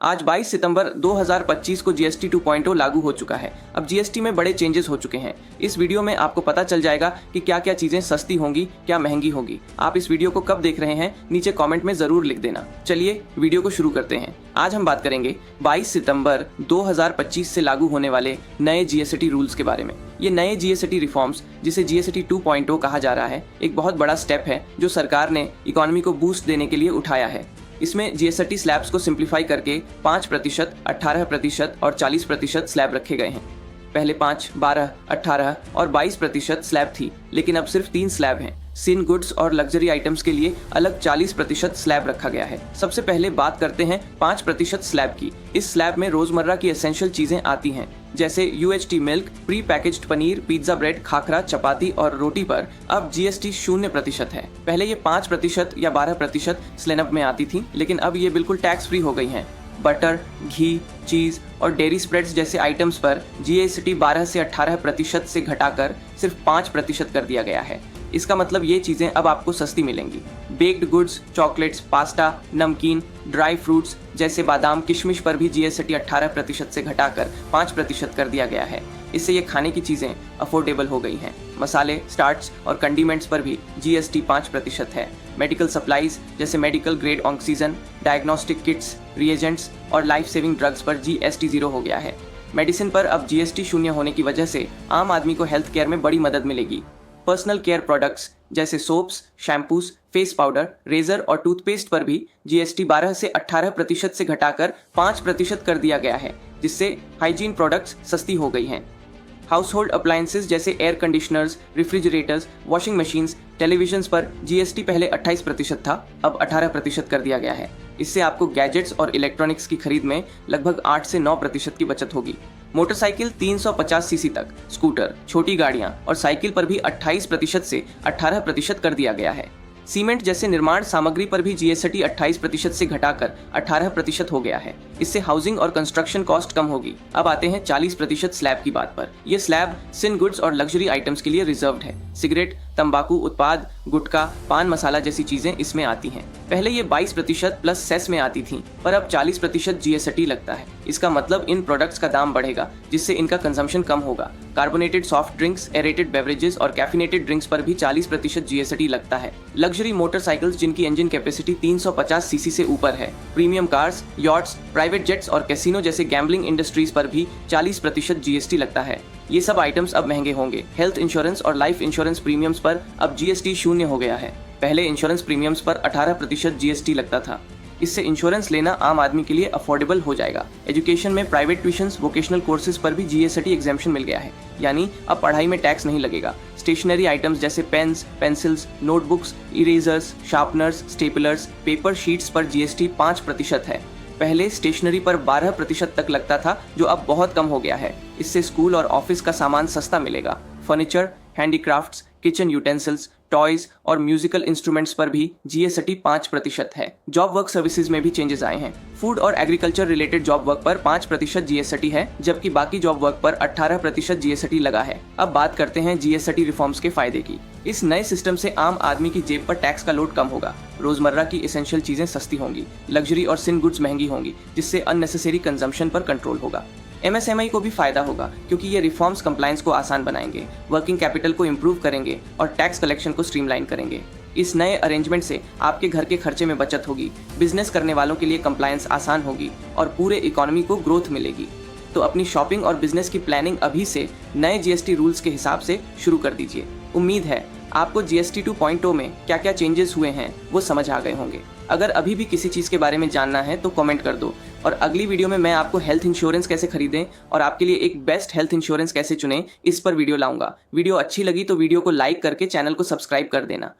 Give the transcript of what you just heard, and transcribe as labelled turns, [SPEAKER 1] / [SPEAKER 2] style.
[SPEAKER 1] आज 22 सितंबर 2025 को जीएसटी 2.0 लागू हो चुका है। अब जीएसटी में बड़े चेंजेस हो चुके हैं। इस वीडियो में आपको पता चल जाएगा कि क्या क्या चीजें सस्ती होंगी, क्या महंगी होगी। आप इस वीडियो को कब देख रहे हैं, नीचे कमेंट में जरूर लिख देना। चलिए वीडियो को शुरू करते हैं। आज हम बात करेंगे 22 सितंबर 2025 से लागू होने वाले नए जीएसटी रूल्स के बारे में। ये नए जीएसटी रिफॉर्म्स, जिसे जीएसटी 2.0 कहा जा रहा है, एक बहुत बड़ा स्टेप है जो सरकार ने इकोनॉमी को बूस्ट देने के लिए उठाया है। इसमें जीएसटी स्लैब्स को सिंप्लीफाई करके 5%, 18% और 40% स्लैब रखे गए हैं। पहले 5, 12, 18 और 22% स्लैब थी, लेकिन अब सिर्फ 3 स्लैब हैं। सिन गुड्स और लग्जरी आइटम्स के लिए अलग 40% स्लैब रखा गया है। सबसे पहले बात करते हैं 5% स्लैब की। इस स्लैब में रोजमर्रा की एसेंशियल चीजें आती हैं, जैसे UHT milk, pre packaged paneer, pizza bread, khakhra, chapati और रोटी पर अब जीएसटी 0% है। पहले ये 5% या 12% स्लैब में आती थी, लेकिन अब ये बिल्कुल टैक्स फ्री हो गई हैं। बटर, घी, चीज और डेयरी स्प्रेड्स जैसे आइटम्स पर जीएसटी 12 से 18% से घटाकर सिर्फ 5% कर दिया गया है। इसका मतलब ये चीजें अब आपको सस्ती मिलेंगी। बेक्ड गुड्स, चॉकलेट्स, पास्ता, नमकीन, ड्राई फ्रूट्स जैसे बादाम, किशमिश पर भी जीएसटी 18% से घटाकर 5% कर दिया गया है। इससे ये खाने की चीजें अफोर्डेबल हो गई हैं। मसाले, स्टार्च और कंडीमेंट्स पर भी जीएसटी 5% है। मेडिकल सप्लाईज जैसे medical grade oxygen, diagnostic kits, reagents और लाइफ सेविंग ड्रग्स पर जीएसटी 0 हो गया है। मेडिसिन पर अब जीएसटी 0 होने की वजह से आम आदमी को हेल्थ केयर में बड़ी मदद मिलेगी। पर्सनल केयर प्रोडक्ट्स जैसे soaps, shampoos, face powder, razor और टूथपेस्ट पर भी जीएसटी 12 से 18% से घटाकर 5% कर दिया गया है, जिससे हाइजीन प्रोडक्ट्स सस्ती हो गई हैं। हाउस होल्ड अप्लायंसेस जैसे air conditioners, refrigerators, washing machines, televisions पर जीएसटी पहले 28% था, अब 18% कर दिया गया है। इससे आपको गैजेट्स और इलेक्ट्रॉनिक्स की खरीद में लगभग 8 से 9% की बचत होगी। मोटरसाइकिल 350 सीसी तक, स्कूटर, छोटी गाड़ियां और साइकिल पर भी 28% से 18% कर दिया गया है। सीमेंट जैसे निर्माण सामग्री पर भी जीएसटी 28% से घटाकर 18% हो गया है। इससे हाउसिंग और कंस्ट्रक्शन कॉस्ट कम होगी। अब आते हैं 40% स्लैब की बात पर। यह स्लैब सिन गुड्स और लग्जरी आइटम्स के लिए रिजर्व्ड है। सिगरेट, तंबाकू उत्पाद, गुटखा, पान मसाला जैसी चीजें इसमें आती हैं। पहले ये 22% प्लस सेस में आती थी, पर अब 40% जीएसटी लगता है। इसका मतलब इन प्रोडक्ट्स का दाम बढ़ेगा, जिससे इनका कंजम्पशन कम होगा। Carbonated soft drinks, aerated beverages और कैफिनेटेड ड्रिंक्स पर भी 40% जीएसटी लगता है। लग्जरी मोटरसाइकिल्स जिनकी इंजन कैपेसिटी 350 सीसी से ऊपर है, premium cars, yachts, private jets और कैसीनो जैसे गैम्बलिंग इंडस्ट्रीज पर भी 40% जीएसटी लगता है। ये सब आइटम्स अब महंगे होंगे। हेल्थ इंश्योरेंस और लाइफ इंश्योरेंस प्रीमियम्स पर अब जीएसटी 0 हो गया है। पहले इंश्योरेंस प्रीमियम्स पर 18% जीएसटी लगता था। इससे इंश्योरेंस लेना आम आदमी के लिए अफोर्डेबल हो जाएगा। एजुकेशन में प्राइवेट ट्यूशंस, वोकेशनल कोर्सेज पर भी जीएसटी एग्जेम्पशन मिल गया है, यानी अब पढ़ाई में टैक्स नहीं लगेगा। स्टेशनरी आइटम्स जैसे pens, pencils, notebooks, erasers, sharpeners, staplers, paper sheets पर जीएसटी 5% है। पहले स्टेशनरी पर 12% तक लगता था, जो अब बहुत कम हो गया है। इससे स्कूल और ऑफिस का सामान सस्ता मिलेगा। Furniture, handicrafts, kitchen utensils, toys और म्यूजिकल इंस्ट्रूमेंट्स पर भी जीएसटी 5% है। जॉब वर्क सर्विसेज में भी चेंजेस आए हैं। फूड और एग्रीकल्चर रिलेटेड जॉब वर्क पर 5% जीएसटी है, जबकि बाकी जॉब वर्क पर 18% जीएसटी लगा है। अब बात करते हैं जीएसटी रिफॉर्म्स के फायदे की। इस नए सिस्टम से आम आदमी की जेब पर टैक्स का लोड कम होगा। रोजमर्रा की एसेंशियल चीजें सस्ती होंगी। लग्जरी और सिन गुड्स महंगी होंगी, जिससे अननेसेसरी कंजम्पशन पर कंट्रोल होगा। एमएसएमई को भी फायदा होगा, क्योंकि ये रिफॉर्म्स कंप्लायंस को आसान बनाएंगे, वर्किंग कैपिटल को इंप्रूव करेंगे और टैक्स कलेक्शन को स्ट्रीमलाइन करेंगे। इस नए अरेंजमेंट से आपके घर के खर्चे में बचत होगी, बिजनेस करने वालों के लिए कंप्लायंस आसान होगी और पूरे इकोनॉमी को ग्रोथ मिलेगी। तो अपनी शॉपिंग और बिजनेस की प्लानिंग अभी से नए जीएसटी रूल्स के हिसाब से शुरू कर दीजिए। उम्मीद है आपको जीएसटी 2.0 में क्या क्या चेंजेस हुए हैं वो समझ आ गए होंगे। अगर अभी भी किसी चीज़ के बारे में जानना है तो कमेंट कर दो, और अगली वीडियो में मैं आपको हेल्थ इंश्योरेंस कैसे खरीदें और आपके लिए एक बेस्ट हेल्थ इंश्योरेंस कैसे चुनें, इस पर वीडियो लाऊंगा। वीडियो अच्छी लगी तो वीडियो को लाइक करके चैनल को सब्सक्राइब कर देना।